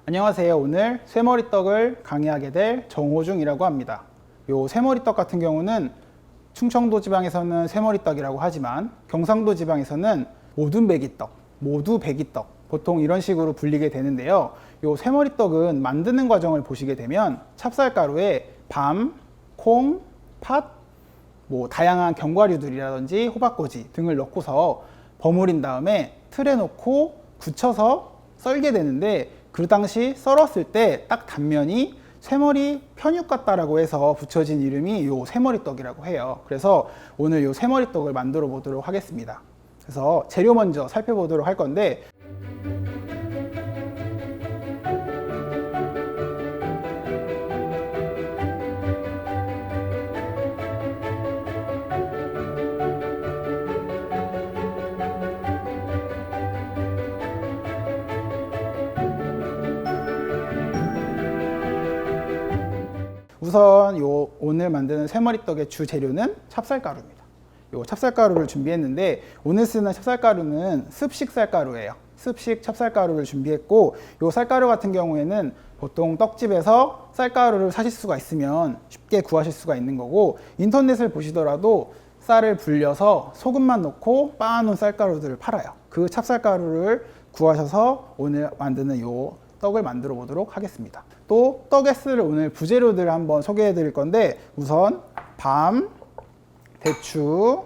안녕하세요. 오늘 쇠머리떡을 강의하게 될 정호중이라고 합니다. 요 쇠머리떡 같은 경우는 충청도 지방에서는 쇠머리떡이라고 하지만 경상도 지방에서는 모둠배기떡, 모두배기떡 보통 이런 식으로 불리게 되는데요. 요 쇠머리떡은 만드는 과정을 보시게 되면 찹쌀가루에 밤, 콩, 팥, 다양한 견과류들이라든지 호박꼬지 등을 넣고서 버무린 다음에 틀에 놓고 굳혀서 썰게 되는데, 그 당시 썰었을 때 딱 단면이 쇠머리 편육 같다라고 해서 붙여진 이름이 요 쇠머리떡이라고 해요. 그래서 오늘 요 쇠머리떡을 만들어 보도록 하겠습니다. 그래서 재료 먼저 살펴보도록 할 건데, 우선 요 오늘 만드는 쇠머리떡의 주 재료는 찹쌀가루입니다. 요 찹쌀가루를 준비했는데, 오늘 쓰는 찹쌀가루는 습식 쌀가루예요. 습식 찹쌀가루를 준비했고, 요 쌀가루 같은 경우에는 보통 떡집에서 쌀가루를 사실 수가 있으면 쉽게 구하실 수가 있는 거고, 인터넷을 보시더라도 쌀을 불려서 소금만 넣고 빻아놓은 쌀가루들을 팔아요. 그 찹쌀가루를 구하셔서 오늘 만드는 요 떡을 만들어 보도록 하겠습니다. 또 떡에 쓸 오늘 부재료들을 한번 소개해 드릴 건데, 우선 밤, 대추,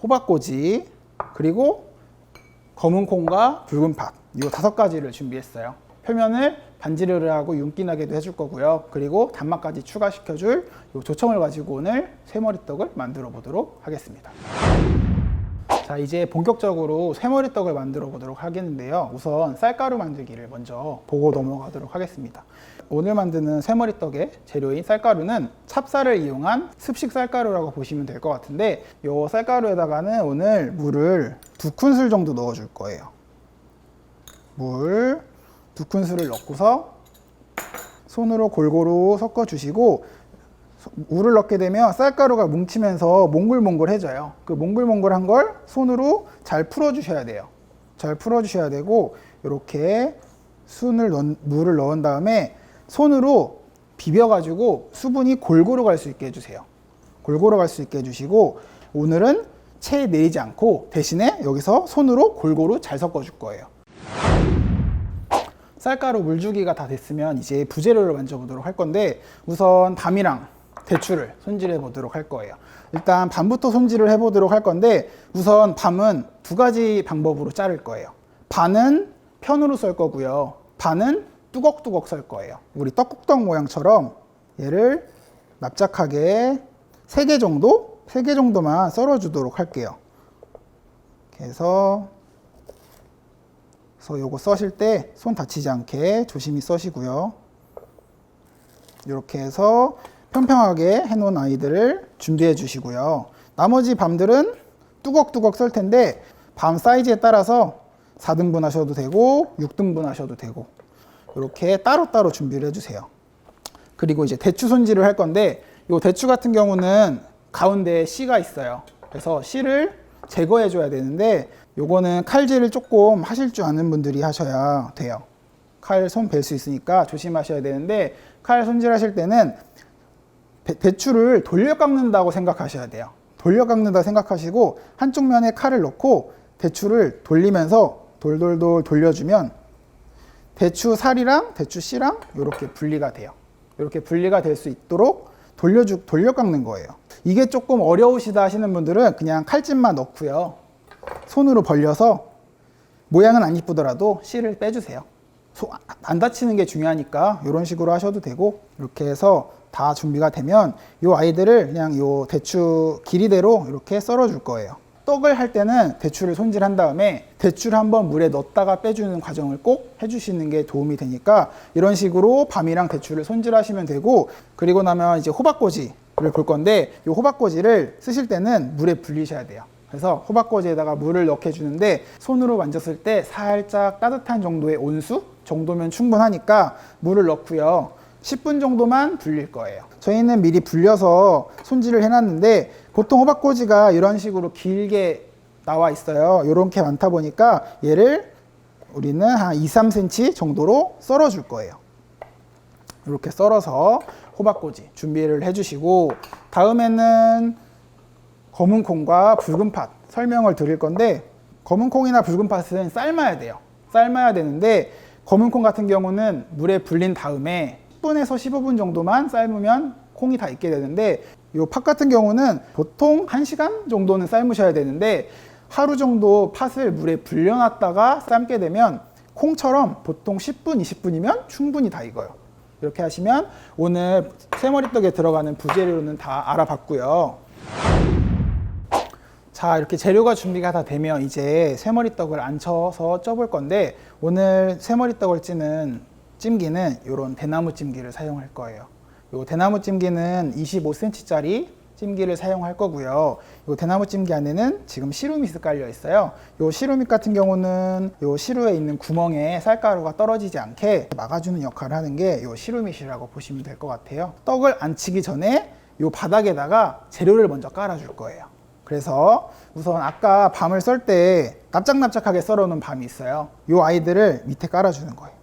호박꼬지, 그리고 검은 콩과 붉은 팥, 이 5가지를 준비했어요. 표면을 반지르르 하고 윤기 나게도 해줄 거고요. 그리고 단맛까지 추가시켜줄 이 조청을 가지고 오늘 쇠머리떡을 만들어 보도록 하겠습니다. 자, 이제 본격적으로 쇠머리떡을 만들어 보도록 하겠는데요. 우선 쌀가루 만들기를 먼저 보고 넘어가도록 하겠습니다. 오늘 만드는 쇠머리떡의 재료인 쌀가루는 찹쌀을 이용한 습식 쌀가루라고 보시면 될 것 같은데, 이 쌀가루에다가는 오늘 물을 2큰술 정도 넣어 줄 거예요. 물 2큰술을 넣고서 손으로 골고루 섞어 주시고, 물을 넣게 되면 쌀가루가 뭉치면서 몽글몽글해져요. 그 몽글몽글한 걸 손으로 잘 풀어주셔야 돼요. 잘 풀어주셔야 되고, 이렇게 물을 넣은 다음에 손으로 비벼가지고 수분이 골고루 갈 수 있게 해주세요. 골고루 갈 수 있게 해주시고, 오늘은 체에 내리지 않고 대신에 여기서 손으로 골고루 잘 섞어줄 거예요. 쌀가루 물주기가 다 됐으면 이제 부재료를 만져보도록 할 건데, 우선 밤이랑 대추를 손질해 보도록 할 거예요. 일단 밤부터 손질을 해 보도록 할 건데, 우선 밤은 2가지 방법으로 자를 거예요. 반은 편으로 썰 거고요, 반은 뚜걱뚜걱 썰 거예요. 우리 떡국떡 모양처럼 얘를 납작하게 3개 정도만 썰어 주도록 할게요. 이렇게 해서 요거 써실 때 손 다치지 않게 조심히 써시고요. 이렇게 해서 평평하게 해놓은 아이들을 준비해 주시고요. 나머지 밤들은 뚜걱뚜걱 썰 텐데, 밤 사이즈에 따라서 4등분 하셔도 되고 6등분 하셔도 되고, 이렇게 따로따로 준비를 해주세요. 그리고 이제 대추 손질을 할 건데, 이 대추 같은 경우는 가운데에 씨가 있어요. 그래서 씨를 제거해 줘야 되는데, 요거는 칼질을 조금 하실 줄 아는 분들이 하셔야 돼요. 칼 손 벨 수 있으니까 조심하셔야 되는데, 칼 손질하실 때는 대추를 돌려 깎는다고 생각하셔야 돼요. 돌려 깎는다 생각하시고, 한쪽 면에 칼을 넣고 대추를 돌리면서 돌돌돌 돌려주면 대추 살이랑 대추 씨랑 이렇게 분리가 돼요. 이렇게 분리가 될 수 있도록 돌려 깎는 거예요. 이게 조금 어려우시다 하시는 분들은 그냥 칼집만 넣고요, 손으로 벌려서 모양은 안 이쁘더라도 씨를 빼주세요. 안 다치는 게 중요하니까 이런 식으로 하셔도 되고, 이렇게 해서 다 준비가 되면 이 아이들을 그냥 이 대추 길이대로 이렇게 썰어 줄 거예요. 떡을 할 때는 대추를 손질한 다음에 대추를 한번 물에 넣었다가 빼주는 과정을 꼭 해주시는 게 도움이 되니까, 이런 식으로 밤이랑 대추를 손질하시면 되고, 그리고 나면 이제 호박꼬지를 볼 건데, 이 호박꼬지를 쓰실 때는 물에 불리셔야 돼요. 그래서 호박꼬지에다가 물을 넣게 주는데, 손으로 만졌을 때 살짝 따뜻한 정도의 온수 정도면 충분하니까 물을 넣고요, 10분 정도만 불릴 거예요. 저희는 미리 불려서 손질을 해놨는데, 보통 호박꼬지가 이런 식으로 길게 나와 있어요. 이렇게 많다 보니까 얘를 우리는 한 2-3cm 정도로 썰어 줄 거예요. 이렇게 썰어서 호박꼬지 준비를 해주시고, 다음에는 검은 콩과 붉은 팥 설명을 드릴 건데, 검은 콩이나 붉은 팥은 삶아야 돼요. 삶아야 되는데 검은 콩 같은 경우는 물에 불린 다음에 10분에서 15분 정도만 삶으면 콩이 다 익게 되는데, 이 팥 같은 경우는 보통 1시간 정도는 삶으셔야 되는데, 하루 정도 팥을 물에 불려놨다가 삶게 되면 콩처럼 보통 10분, 20분이면 충분히 다 익어요. 이렇게 하시면 오늘 새머리떡에 들어가는 부재료는 다 알아봤고요. 자, 이렇게 재료가 준비가 다 되면 이제 새머리떡을 안쳐서 쪄볼 건데, 오늘 새머리떡을 찌는 찜기는 이런 대나무 찜기를 사용할 거예요. 이 대나무 찜기는 25cm짜리 찜기를 사용할 거고요. 이 대나무 찜기 안에는 지금 시루밋이 깔려 있어요. 이 시루밋 같은 경우는 이 시루에 있는 구멍에 쌀가루가 떨어지지 않게 막아주는 역할을 하는 게 이 시루밋이라고 보시면 될 것 같아요. 떡을 안 치기 전에 이 바닥에다가 재료를 먼저 깔아줄 거예요. 그래서 우선 아까 밤을 썰 때 납작납작하게 썰어놓은 밤이 있어요. 이 아이들을 밑에 깔아주는 거예요.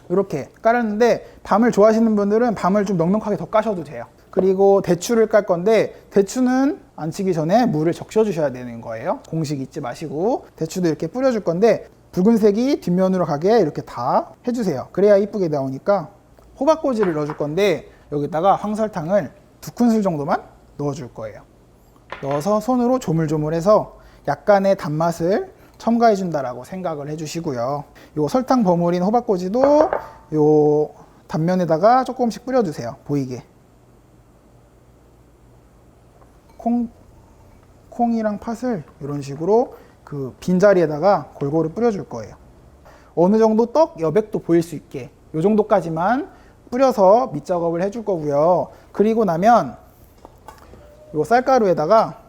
이렇게 깔았는데, 밤을 좋아하시는 분들은 밤을 좀 넉넉하게 더 까셔도 돼요. 그리고 대추를 깔 건데, 대추는 안 치기 전에 물을 적셔 주셔야 되는 거예요. 공식 잊지 마시고. 대추도 이렇게 뿌려줄 건데, 붉은색이 뒷면으로 가게 이렇게 다 해주세요. 그래야 이쁘게 나오니까. 호박꼬지를 넣어줄 건데, 여기다가 황설탕을 2큰술 정도만 넣어줄 거예요. 넣어서 손으로 조물조물해서 약간의 단맛을 첨가해 준다라고 생각을 해주시고요. 요 설탕 버무린 호박꼬지도 요 단면에다가 조금씩 뿌려주세요. 보이게. 콩이랑 팥을 이런 식으로 그 빈자리에다가 골고루 뿌려줄 거예요. 어느 정도 떡 여백도 보일 수 있게 요 정도까지만 뿌려서 밑작업을 해줄 거고요. 그리고 나면 요 쌀가루에다가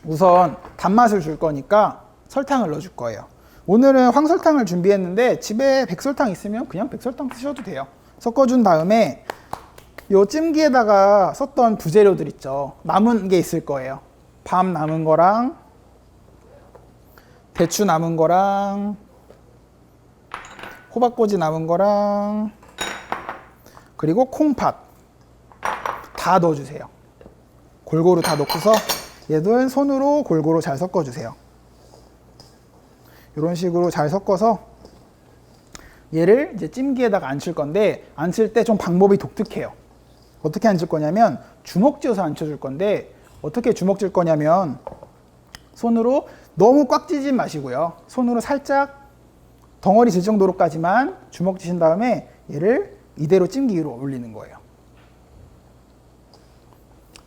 우선 단맛을 줄 거니까 설탕을 넣어줄 거예요. 오늘은 황설탕을 준비했는데 집에 백설탕 있으면 그냥 백설탕 쓰셔도 돼요. 섞어준 다음에 요 찜기에다가 썼던 부재료들 있죠. 남은 게 있을 거예요. 밤 남은 거랑 대추 남은 거랑 호박꼬지 남은 거랑 그리고 콩팥 다 넣어주세요. 골고루 다 넣고서 얘들 손으로 골고루 잘 섞어주세요. 이런 식으로 잘 섞어서 얘를 이제 찜기에다가 앉힐 건데, 앉힐 때 좀 방법이 독특해요. 어떻게 앉힐 거냐면 주먹 쥐어서 앉혀줄 건데, 어떻게 주먹 쥘 거냐면 손으로 너무 꽉 쥐지 마시고요. 손으로 살짝 덩어리 질 정도로까지만 주먹 쥐신 다음에 얘를 이대로 찜기 위로 올리는 거예요.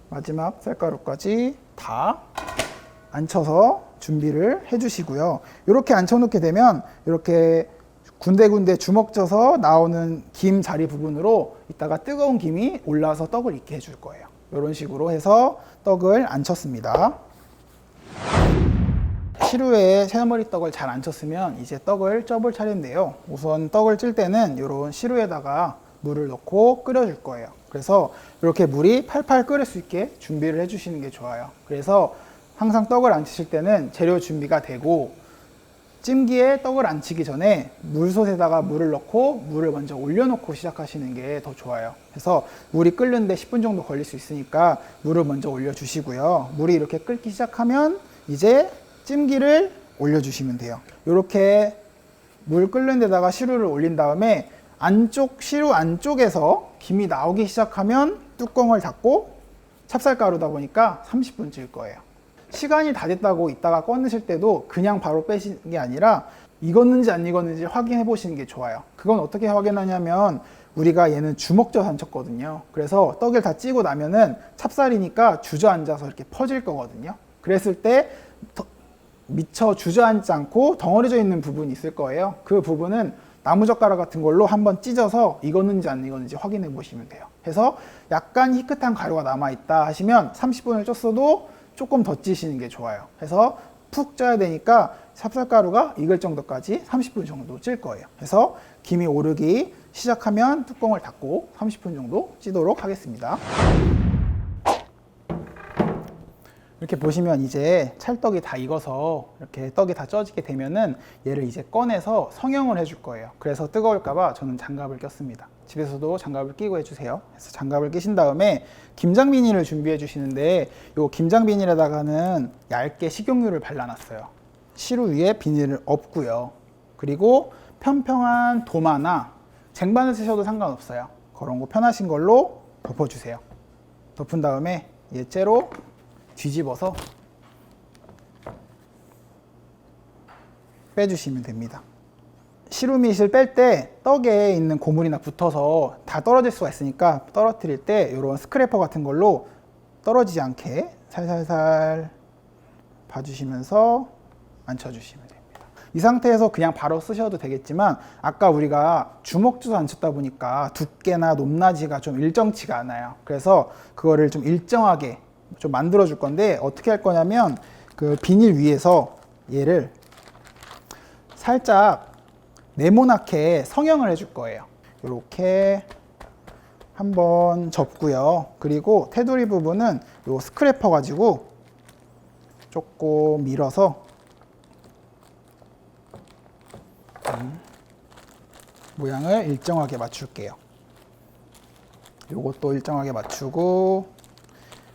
마지막 쌀가루까지 다 앉혀서 준비를 해주시고요. 이렇게 앉혀놓게 되면 이렇게 군데군데 주먹 져서 나오는 김 자리 부분으로 이따가 뜨거운 김이 올라와서 떡을 익게 해줄 거예요. 이런 식으로 해서 떡을 앉혔습니다. 시루에 새머리떡을 잘 앉혔으면 이제 떡을 쪄볼 차례인데요. 우선 떡을 찔 때는 이런 시루에다가 물을 넣고 끓여줄 거예요. 그래서 이렇게 물이 팔팔 끓을 수 있게 준비를 해주시는 게 좋아요. 그래서 항상 떡을 안 치실 때는 재료 준비가 되고 찜기에 떡을 안 치기 전에 물솥에다가 물을 넣고 물을 먼저 올려놓고 시작하시는 게 더 좋아요. 그래서 물이 끓는데 10분 정도 걸릴 수 있으니까 물을 먼저 올려주시고요. 물이 이렇게 끓기 시작하면 이제 찜기를 올려주시면 돼요. 이렇게 물 끓는 데다가 시루를 올린 다음에 시루 안쪽에서 김이 나오기 시작하면 뚜껑을 닫고, 찹쌀가루다 보니까 30분 찔 거예요. 시간이 다 됐다고 이따가 꺼내실 때도 그냥 바로 빼시는 게 아니라 익었는지 안 익었는지 확인해 보시는 게 좋아요. 그건 어떻게 확인하냐면 우리가 얘는 주먹 져서 앉혔거든요. 그래서 떡을 다 찌고 나면은 찹쌀이니까 주저앉아서 이렇게 퍼질 거거든요. 그랬을 때 미처 주저앉지 않고 덩어리져 있는 부분이 있을 거예요. 그 부분은 나무젓가락 같은 걸로 한번 찢어서 익었는지 안 익었는지 확인해 보시면 돼요. 해서 약간 희끗한 가루가 남아있다 하시면 30분을 쪘어도 조금 더 찌시는 게 좋아요. 해서 푹 쪄야 되니까 찹쌀가루가 익을 정도까지 30분 정도 찔 거예요. 해서 김이 오르기 시작하면 뚜껑을 닫고 30분 정도 찌도록 하겠습니다. 이렇게 보시면 이제 찰떡이 다 익어서 이렇게 떡이 다 쪄지게 되면은 얘를 이제 꺼내서 성형을 해줄 거예요. 그래서 뜨거울까봐 저는 장갑을 꼈습니다. 집에서도 장갑을 끼고 해주세요. 그래서 장갑을 끼신 다음에 김장 비닐을 준비해 주시는데 이 김장 비닐에다가는 얇게 식용유를 발라놨어요. 시루 위에 비닐을 엎고요. 그리고 평평한 도마나 쟁반을 쓰셔도 상관없어요. 그런 거 편하신 걸로 덮어주세요. 덮은 다음에 얘째로 뒤집어서 빼주시면 됩니다. 시루밋을 뺄 때 떡에 있는 고물이나 붙어서 다 떨어질 수가 있으니까 떨어뜨릴 때 이런 스크래퍼 같은 걸로 떨어지지 않게 살살살 봐주시면서 앉혀주시면 됩니다. 이 상태에서 그냥 바로 쓰셔도 되겠지만 아까 우리가 주먹주도 안 쳤다 보니까 두께나 높낮이가 좀 일정치가 않아요. 그래서 그거를 좀 일정하게 좀 만들어 줄 건데 어떻게 할 거냐면 그 비닐 위에서 얘를 살짝 네모나게 성형을 해줄 거예요. 이렇게 한번 접고요. 그리고 테두리 부분은 요 스크래퍼 가지고 조금 밀어서 모양을 일정하게 맞출게요. 요것도 일정하게 맞추고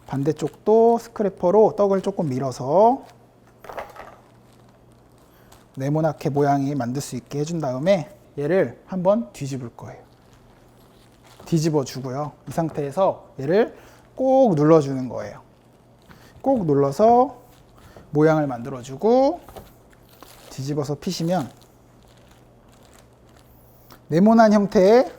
반대쪽도 스크래퍼로 떡을 조금 밀어서 네모나게 모양이 만들 수 있게 해준 다음에 얘를 한번 뒤집을 거예요. 뒤집어 주고요. 이 상태에서 얘를 꼭 눌러주는 거예요. 꼭 눌러서 모양을 만들어 주고 뒤집어서 피시면 네모난 형태의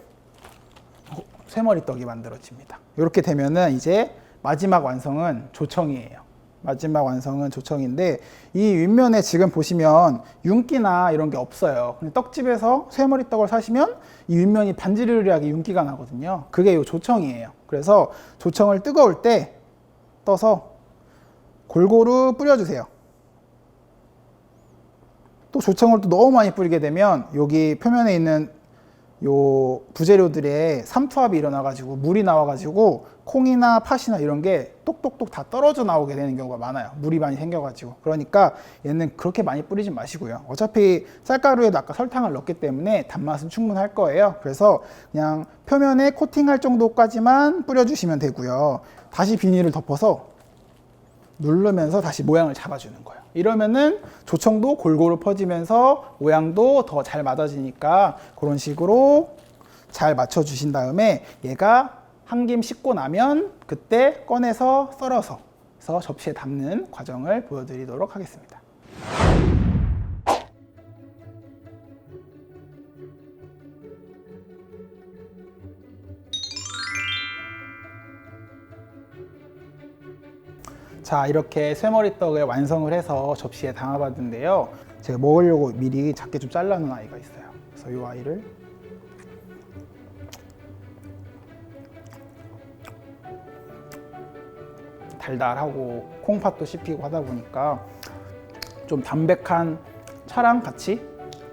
쇠머리 떡이 만들어집니다. 이렇게 되면은 이제 마지막 완성은 조청이에요. 마지막 완성은 조청인데 이 윗면에 지금 보시면 윤기나 이런 게 없어요. 근데 떡집에서 쇠머리 떡을 사시면 이 윗면이 반지르르하게 윤기가 나거든요. 그게 이 조청이에요. 그래서 조청을 뜨거울 때 떠서 골고루 뿌려주세요. 또 조청을 또 너무 많이 뿌리게 되면 여기 표면에 있는 요 부재료들의 삼투압이 일어나가지고 물이 나와가지고 콩이나 팥이나 이런 게 똑똑똑 다 떨어져 나오게 되는 경우가 많아요. 물이 많이 생겨가지고. 그러니까 얘는 그렇게 많이 뿌리지 마시고요. 어차피 쌀가루에도 아까 설탕을 넣기 때문에 단맛은 충분할 거예요. 그래서 그냥 표면에 코팅할 정도까지만 뿌려주시면 되고요. 다시 비닐을 덮어서 누르면서 다시 모양을 잡아주는 거예요. 이러면은 조청도 골고루 퍼지면서 모양도 더 잘 맞아지니까 그런 식으로 잘 맞춰주신 다음에 얘가 한 김 식고 나면 그때 꺼내서 썰어서 접시에 담는 과정을 보여드리도록 하겠습니다. 자, 이렇게 쇠머리떡을 완성을 해서 접시에 담아봤는데요. 제가 먹으려고 미리 작게 좀 잘라놓은 아이가 있어요. 그래서 이 아이를 달달하고 콩팥도 씹히고 하다 보니까 좀 담백한 차랑 같이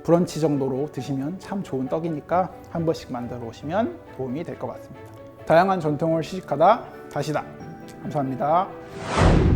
브런치 정도로 드시면 참 좋은 떡이니까 한 번씩 만들어 보시면 도움이 될 것 같습니다. 다양한 전통을 시식하다 다시다. 감사합니다.